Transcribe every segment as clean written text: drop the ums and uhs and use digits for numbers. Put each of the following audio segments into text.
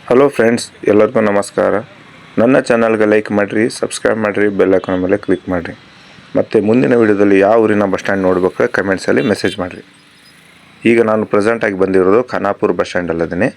Hello friends, ಎಲ್ಲರಿಗೂ ನಮಸ್ಕಾರ. ನನ್ನ ಚಾನಲ್ಗೆ ಲೈಕ್ ಮಾಡಿರಿ, ಸಬ್ಸ್ಕ್ರೈಬ್ ಮಾಡಿರಿ, ಬೆಲ್ ಐಕಾನ್ ಮೇಲೆ ಕ್ಲಿಕ್ ಮಾಡಿರಿ. ಮತ್ತು ಮುಂದಿನ ವಿಡಿಯೋದಲ್ಲಿ ಯಾವ ಊರಿನ ಬಸ್ ಸ್ಟ್ಯಾಂಡ್ ನೋಡ್ಬೇಕಾದ್ರೆ ಕಮೆಂಟ್ಸಲ್ಲಿ ಮೆಸೇಜ್ ಮಾಡಿರಿ. ಈಗ ನಾನು ಪ್ರೆಸೆಂಟಾಗಿ ಬಂದಿರೋದು ಖಾನಾಪುರ ಬಸ್ ಸ್ಟ್ಯಾಂಡಲ್ಲಿದ್ದೀನಿ.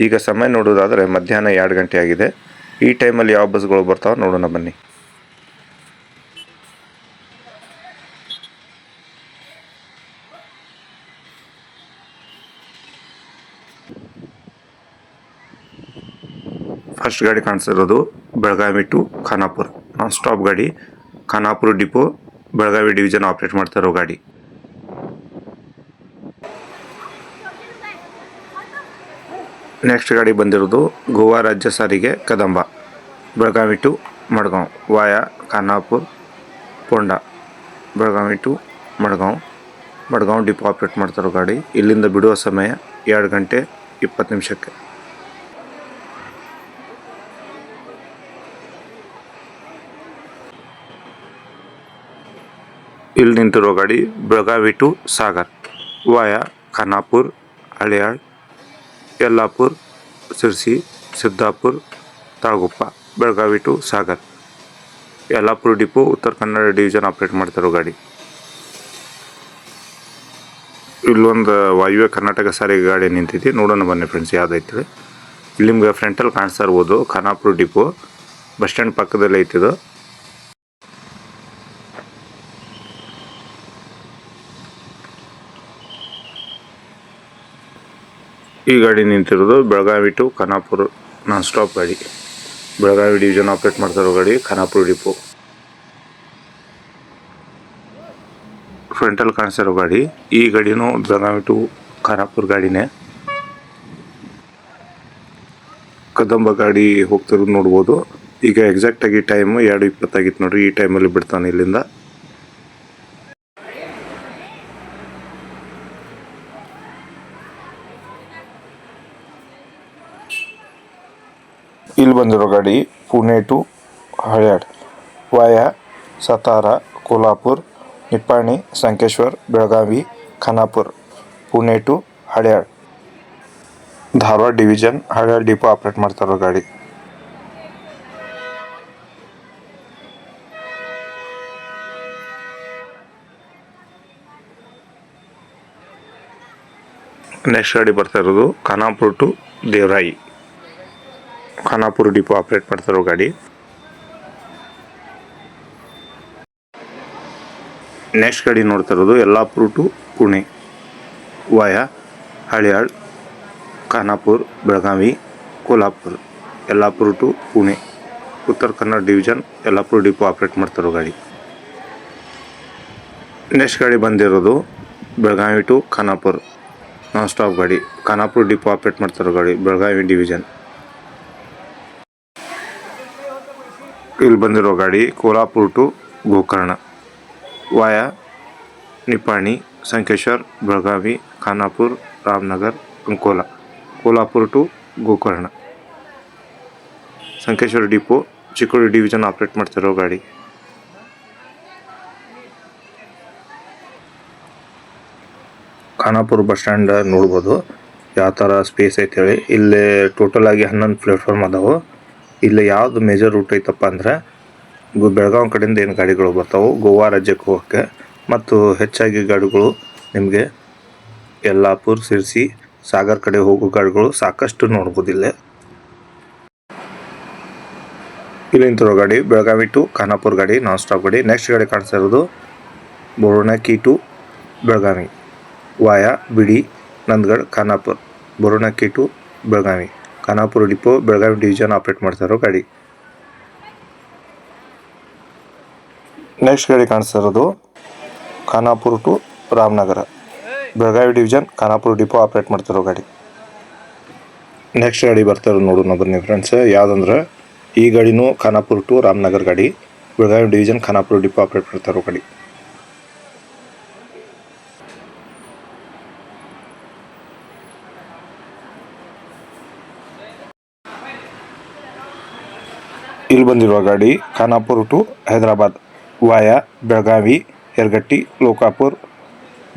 ಈಗ ಸಮಯ ನೋಡೋದಾದರೆ ಮಧ್ಯಾಹ್ನ 2 ಗಂಟೆ ಆಗಿದೆ. ಈ ಟೈಮಲ್ಲಿ ಯಾವ ಬಸ್ಗಳು ಬರ್ತಾವೆ ನೋಡೋಣ ಬನ್ನಿ. ಫಸ್ಟ್ ಗಾಡಿ ಕಾಣಿಸಿರೋದು Belagavi to Khanapur non stop ಗಾಡಿ. Khanapur depot Belagavi division operate ಮಾಡ್ತಾ ಇರೋ ಗಾಡಿ. ನೆಕ್ಸ್ಟ್ ಗಾಡಿ ಬಂದಿರೋದು ಗೋವಾ ರಾಜ್ಯ ಸಾರಿಗೆ Kadamba Belagavi to Madgaon via Khanapur Ponda. Belagavi to Madgaon depot operate ಮಾಡ್ತಾ ಇರೋ ಗಾಡಿ. ಇಲ್ಲಿಂದ ಬಿಡುವ ಸಮಯ 2 ಗಂಟೆ 20 ನಿಮಿಷಕ್ಕೆ. ಇಲ್ಲಿ ನಿಂತಿರೋ ಗಾಡಿ Belagavi to Sagar via Khanapur, Haliyal, Yellapur, Sirsi, Siddapur, Talaguppa. Belagavi to Sagar. Yellapur depot Uttara Kannada division operate ಮಾಡ್ತಿರೋ ಗಾಡಿ. ಇಲ್ಲೊಂದು ವಾಯುವ್ಯ ಕರ್ನಾಟಕ ಸಾರಿಗೆ ಗಾಡಿ ನಿಂತೈತಿ, ನೋಡೋಣ ಬನ್ನಿ ಫ್ರೆಂಡ್ಸ್ ಯಾವುದೈತಿ. ಇಲ್ಲಿ ನಿಮ್ಗೆ ಫ್ರಂಟಲ್ಲಿ ಕಾಣಿಸ್ತಾ ಇರ್ಬೋದು ಖಾನಾಪುರ ಡಿಪೋ. ಬಸ್ ಸ್ಟ್ಯಾಂಡ್ ಪಕ್ಕದಲ್ಲಿ ಐತಿದು. ಈ ಗಾಡಿ ನಿಂತಿರೋದು Belagavi to Khanapur non stop ಗಾಡಿ. ಬೆಳಗಾವಿ ಡಿವಿಷನ್ ಆಪ್ರೇಟ್ ಮಾಡ್ತಿರೋ ಗಾಡಿ ಖಾನಾಪುರ ಡಿಪೋ. ಫ್ರಂಟಲ್ಲಿ ಕಾಣಿಸಿರೋ ಗಾಡಿ. ಈ ಗಾಡಿನೂ ಬೆಳಗಾವಿ ಟು ಖಾನಾಪುರ ಗಾಡಿನೇ. ಕದಂಬ ಗಾಡಿ ಹೋಗ್ತಿರೋದು ನೋಡ್ಬೋದು. ಈಗ ಎಕ್ಸಾಕ್ಟಾಗಿ ಟೈಮು 2:20 ಆಗಿತ್ತು ನೋಡ್ರಿ. ಈ ಟೈಮಲ್ಲಿ ಬಿಡ್ತಾನೆ ಇಲ್ಲಿಂದ. ಇಲ್ಲಿ ಬಂದಿರೋ ಗಾಡಿ Pune to Haliyal via Satara, Kolhapur, Nippani, Sankeshwar, Belagavi, Khanapur. Pune to Haliyal Dharwad division Haliyal depot operate ಮಾಡ್ತಾರೋ ಗಾಡಿ. ನೆಕ್ಸ್ಟ್ ಗಾಡಿ ಬರ್ತಾ ಇರೋದು Khanapur to Devarayi. Khanapur depot operate ಮಾಡ್ತಿರೋ ಗಾಡಿ. ನೆಕ್ಸ್ಟ್ ಗಾಡಿ ನೋಡ್ತಾ ಇರೋದು Yellapur to Pune via Haliyal, Khanapur, Belagavi, Kolhapur. Yellapur to Pune Uttara Kannada division Yellapur depot operate ಮಾಡ್ತಿರೋ ಗಾಡಿ. ನೆಕ್ಸ್ಟ್ ಗಾಡಿ ಬಂದಿರೋದು Belagavi to Khanapur non stop ಗಾಡಿ. ಖಾನಾಪುರ ಡಿಪೋ ಆಪ್ರೇಟ್ ಮಾಡ್ತಿರೋ ಗಾಡಿ ಬೆಳಗಾವಿ ಡಿವಿಷನ್. ಇಲ್ಲಿ ಬಂದಿರೋ ಗಾಡಿ Kolhapur to Gokarna via Nippani, Sankeshwar, Belagavi, Khanapur, Ramanagar, Ankola. Kolhapur to Gokarna Sankeshwar depot Chikkodi division operate ಮಾಡ್ತಿರೋ ಗಾಡಿ. ಖಾನಾಪುರ ಬಸ್ ಸ್ಟ್ಯಾಂಡ್ ನೋಡ್ಬೋದು ಯಾವ ಥರ ಸ್ಪೇಸ್ ಐತೆ ಹೇಳಿ. ಇಲ್ಲೇ ಟೋಟಲ್ ಆಗಿ 11 ಪ್ಲೇಟ್ಫಾರ್ಮ್ ಅದಾವೆ. ಇಲ್ಲಿ ಯಾವುದು ಮೇಜರ್ ರೂಟ್ ಐತಪ್ಪ ಅಂದ್ರೆ ಬೆಳಗಾವಿ ಕಡೆಯಿಂದ ಏನು ಗಾಡಿಗಳು ಬರ್ತಾವೆ ಗೋವಾ ರಾಜ್ಯಕ್ಕೆ ಹೋಗೋಕ್ಕೆ, ಮತ್ತು ಹೆಚ್ಚಾಗಿ ಗಾಡಿಗಳು ನಿಮಗೆ ಯಲ್ಲಾಪುರ, ಸಿರ್ಸಿ, ಸಾಗರ್ ಕಡೆ ಹೋಗೋ ಗಾಡಿಗಳು ಸಾಕಷ್ಟು ನೋಡ್ಬೋದು ಇಲ್ಲೇ. ಇಲ್ಲಿ ನಿಂತಿರೋ ಗಾಡಿ ಬೆಳಗಾವಿ ಟು ಖಾನಾಪುರ ಗಾಡಿ ನಾನ್ ಸ್ಟಾಪ್ ಗಾಡಿ. ನೆಕ್ಸ್ಟ್ ಗಾಡಿ ಕಾಣಿಸ್ತಾ ಇರೋದು ಬೋರ್ನಕಿ to Belagavi via Bidi, Nandagad, Khanapur. Bornaki to Belagavi Khanapur depot Belagavi division operate ಮಾಡ್ತಾ ಇರೋ ಗಾಡಿ. ನೆಕ್ಸ್ಟ್ ಗಾಡಿ ಕಾಣಿಸ್ತಾ ಇರೋದು Khanapur to Ramanagara Belagavi division Khanapur depot operate ಮಾಡ್ತಿರೋ ಗಾಡಿ. ನೆಕ್ಸ್ಟ್ ಗಾಡಿ ಬರ್ತಾ ಇರೋದು ನೋಡೋಣ ಬನ್ನಿ ಫ್ರೆಂಡ್ಸ್ ಯಾವುದಂದ್ರೆ ಈ ಗಾಡಿನೂ ಖಾನಾಪುರ ಟು ರಾಮನಗರ ಗಾಡಿ. Belagavi division Khanapur depot operate ಮಾಡ್ತಾ ಇರೋ ಗಾಡಿ. ಇಲ್ಲಿ ಬಂದಿರುವ ಗಾಡಿ Khanapur to Hyderabad via Belagavi, Yaragatti, Lokapur,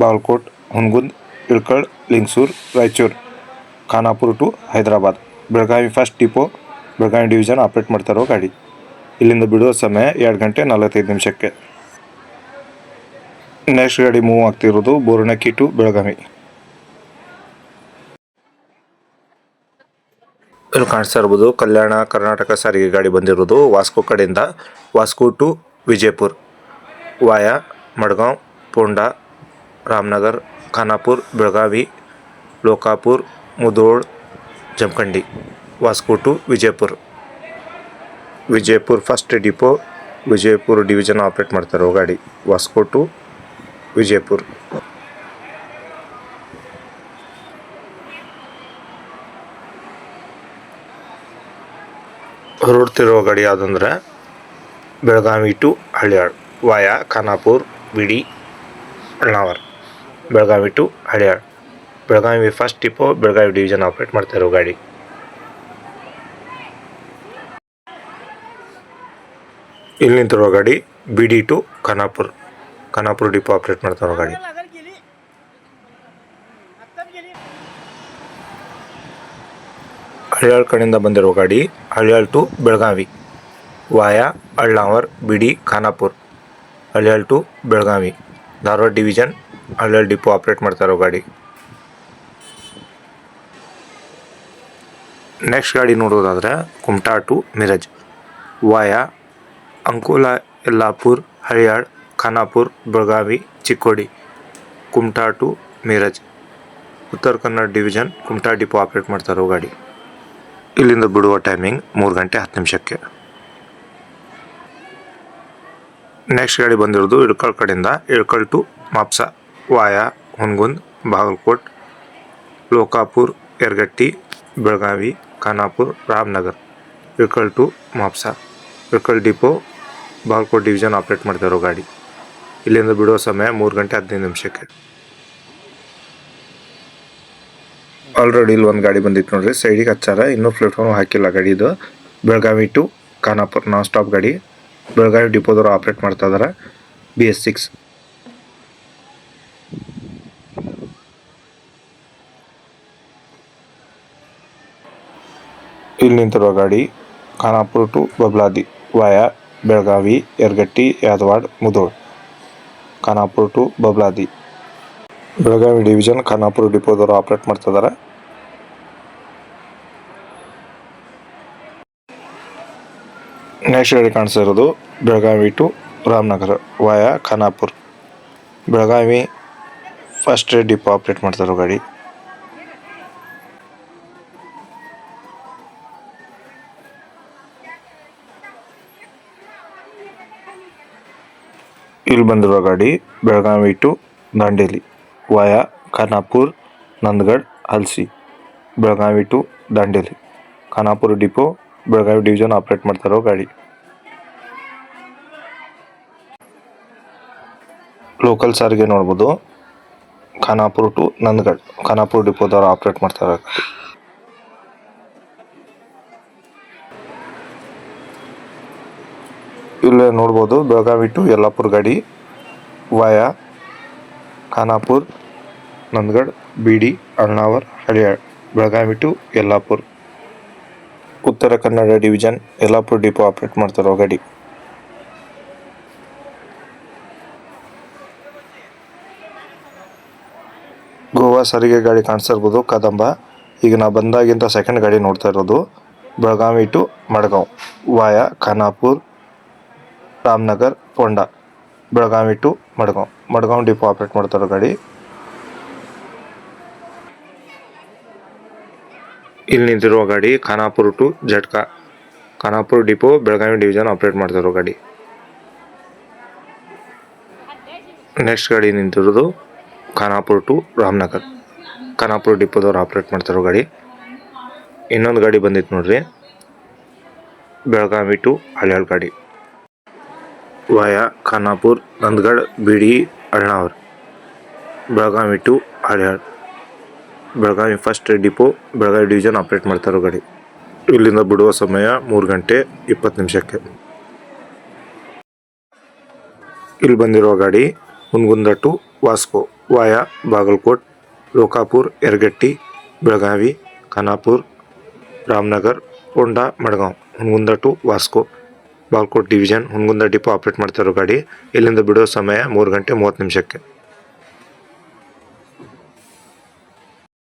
Bagalkot, Hungund, Ilkal, Lingsugur, Raichur. Khanapur to Hyderabad Belagavi first depot Belagavi division operate ಮಾಡ್ತಾರೋ ಗಾಡಿ. ಇಲ್ಲಿಂದ ಬಿಡುವ ಸಮಯ 2 ಗಂಟೆ 45 ನಿಮಿಷಕ್ಕೆ. ನೆಕ್ಸ್ಟ್ ಗಾಡಿ ಮೂವ್ ಆಗ್ತಿರೋದು ಬೋರ್ನಕ್ಕಿ ಟು ಬೆಳಗಾವಿ. ಇಲ್ಲಿ ಕಾಣಿಸ್ತಾ ಇರ್ಬೋದು ಕಲ್ಯಾಣ ಕರ್ನಾಟಕ ಸಾರಿಗೆ ಗಾಡಿ ಬಂದಿರೋದು ವಾಸ್ಕೋ ಕಡೆಯಿಂದ. Vasco to Vijayapura via Madgaon, Ponda, Ramnagar, Khanapur, Belagavi, Lokapur, Mudhol, Jamkhandi. Vasco to Vijayapura first depot Vijayapura division operate ಮಾಡ್ತಾರೆ ಗಾಡಿ. ವಾಸ್ಕೋ ಟು ವಿಜಯಪುರ. ಹೊರಡ್ತಿರೋ ಗಾಡಿ ಯಾವುದಂದ್ರೆ Belagavi to Haliyal via Khanapur, Bidi, Alnavar. Belagavi to Haliyal. Belagavi first depot Belagavi division operate ಮಾಡ್ತಾ ಇರೋ ಗಾಡಿ. ಇಲ್ಲಿ ನಿಂತಿರೋ ಗಾಡಿ ಬಿಡಿ ಟು ಖಾನಾಪುರ್ ಡಿಪೋ ಆಪ್ರೇಟ್ ಮಾಡ್ತಾ ಇರೋ ಗಾಡಿ. ಹಳ್ಯಾಳ್ ಕಡೆಯಿಂದ ಬಂದಿರೋ ಗಾಡಿ Haliyal to Belagavi via Alnavar, Bidi, Khanapur. Haliyal to Belagavi Dharwad division Haliyal depot operate ಮಾಡ್ತಾ ಇರೋ ಗಾಡಿ. ನೆಕ್ಸ್ಟ್ ಗಾಡಿ ನೋಡೋದಾದ್ರೆ Kumta to Miraj via Ankola, Yellapur, Haliyal, Khanapur, Belagavi, Chikkodi. Kumta to Miraj Uttara Kannada division Kumta depot operate ಮಾಡ್ತಾ ಇರೋ ಗಾಡಿ. ಇಲ್ಲಿಂದ ಬಿಡುವ ಟೈಮಿಂಗ್ 3 ಗಂಟೆ 10 ನಿಮಿಷಕ್ಕೆ. ನೆಕ್ಸ್ಟ್ ಗಾಡಿ ಬಂದಿರೋದು ಇಳ್ಕಲ್ ಕಡೆಯಿಂದ Ilkal to Mapusa via Hungund, Bagalkot, Lokapur, Yaragatti, Belagavi, Khanapur, Ramanagar. Ilkal to Mapusa Ilkal depot Bagalkot division operate ಮಾಡ್ತಾ ಇರೋ ಗಾಡಿ. ಇಲ್ಲಿಂದ ಬಿಡುವ ಸಮಯ 3 ಗಂಟೆ 15 ನಿಮಿಷಕ್ಕೆ. ಆಲ್ರೆಡಿ ಇಲ್ಲಿ ಒಂದು ಗಾಡಿ ಬಂದಿತ್ತು ನೋಡ್ರಿ, ಸೈಡಿಗೆ ಹಚ್ಚಾರ, ಇನ್ನೂ ಪ್ಲೇಟ್ಫಾರ್ಮ್ ಹಾಕಿಲ್ಲ ಗಾಡಿ. ಇದು Belagavi to Khanapur non stop ಗಾಡಿ. ಬೆಳಗಾವಿ ಡಿಪೋದವರು ಆಪ್ರೇಟ್ ಮಾಡ್ತಾ ಇದಾರೆ BS6. ಇಲ್ಲಿ ನಿಂತಿರುವ ಗಾಡಿ Khanapur to Babaladi via Belagavi, Yaragatti, Yadwad, Mudhol. Khanapur to Babaladi Belagavi division Khanapur ಡಿಪೋದವರು ಆಪ್ರೇಟ್ ಮಾಡ್ತಾ ಇದ್ದಾರೆ. ನೆಕ್ಸ್ಟ್ ಗಾಡಿ ಕಾಣಿಸ್ತಾ ಇರೋದು Belagavi to Ramanagara via Khanapur. Belagavi first depot operate ಮಾಡ್ತಾ ಇರೋ ಗಾಡಿ. ಇಲ್ಲಿ ಬಂದಿರುವ ಗಾಡಿ Belagavi to Dandeli via Khanapur, Nandagad, Halsi. Belagavi to Dandeli Khanapur depot Belagavi division operate ಮಾಡ್ತಾ ಇರೋ ಗಾಡಿ. ಲೋಕಲ್ ಸಾರಿಗೆ ನೋಡ್ಬೋದು ಖಾನಾಪುರ್ ಟು ನಂದಗಡ್ ಖಾನಾಪುರ ಡಿಪೋದವರು ಆಪ್ರೇಟ್ ಮಾಡ್ತಾ ಇರೋ ಗಾಡಿ. ಇಲ್ಲೇ ನೋಡ್ಬೋದು ಬೆಳಗಾವಿ ಟು ಯಲ್ಲಾಪುರ ಗಾಡಿ ವಾಯಾ ಖಾನಾಪುರ್, ನಂದಗಡ್, ಬಿಡಿ, ಅಳ್ನಾವರ್, ಹಳ್ಯಾಳ್. ಬೆಳಗಾವಿ ಟು ಯಲ್ಲಾಪುರ್ ಉತ್ತರ Kannada division Yellapur depot operate ಮಾಡ್ತಾರೋ ಗಾಡಿ. ಗೋವಾ ಸಾರಿಗೆ ಗಾಡಿ ಕಾಣಿಸ್ತಾ ಇರ್ಬೋದು ಕದಂಬ. ಈಗ ನಾ ಬಂದಾಗಿಂತ ಸೆಕೆಂಡ್ ಗಾಡಿ ನೋಡ್ತಾ ಇರೋದು Belagavi to Madgaon via Khanapur, Ramanagar, Ponda. Belagavi to Madgaon depot operate ಮಾಡ್ತಾರೋ ಗಾಡಿ. ಇಲ್ಲಿ ನಿಂತಿರುವ ಗಾಡಿ ಖಾನಾಪುರ್ ಟು ಜಟ್ಕಾ Khanapur depot Belagavi division operate ಮಾಡ್ತಾರೋ ಗಾಡಿ. ನೆಕ್ಸ್ಟ್ ಗಾಡಿ ನಿಂತಿರೋದು ಖಾನಾಪುರ್ ಟು ರಾಮನಗರ್ ಖಾನಾಪುರ ಡಿಪೋದವ್ರು ಆಪ್ರೇಟ್ ಮಾಡ್ತಾರೋ ಗಾಡಿ. ಇನ್ನೊಂದು ಗಾಡಿ ಬಂದಿತ್ತು ನೋಡ್ರಿ ಬೆಳಗಾವಿ ಟು ಹಳ್ಯಾಳ್ ಗಾಡಿ ವಾಯಾ Khanapur, Nandagad, Bidi, Alnavar. Belagavi to Haliyal Belagavi first depot Belagavi division operate ಮಾಡ್ತಾರೋ ಗಾಡಿ. ಇಲ್ಲಿಂದ ಬಿಡುವ ಸಮಯ 3 ಗಂಟೆ 20 ನಿಮಿಷಕ್ಕೆ. ಇಲ್ಲಿ ಬಂದಿರೋ ಗಾಡಿ Hungund to Vasco via Bagalkot, Lokapur, Yaragatti, Belagavi, Khanapur, Ramanagar, Ponda, Madgaon, Hungund to Vasco, Bagalkot division, Hungund depot operate ಮಾಡ್ತಾ ಇರೋ ಗಾಡಿ. ಇಲ್ಲಿಂದ ಬಿಡೋ ಸಮಯ 3 ಗಂಟೆ 30 ನಿಮಿಷಕ್ಕೆ.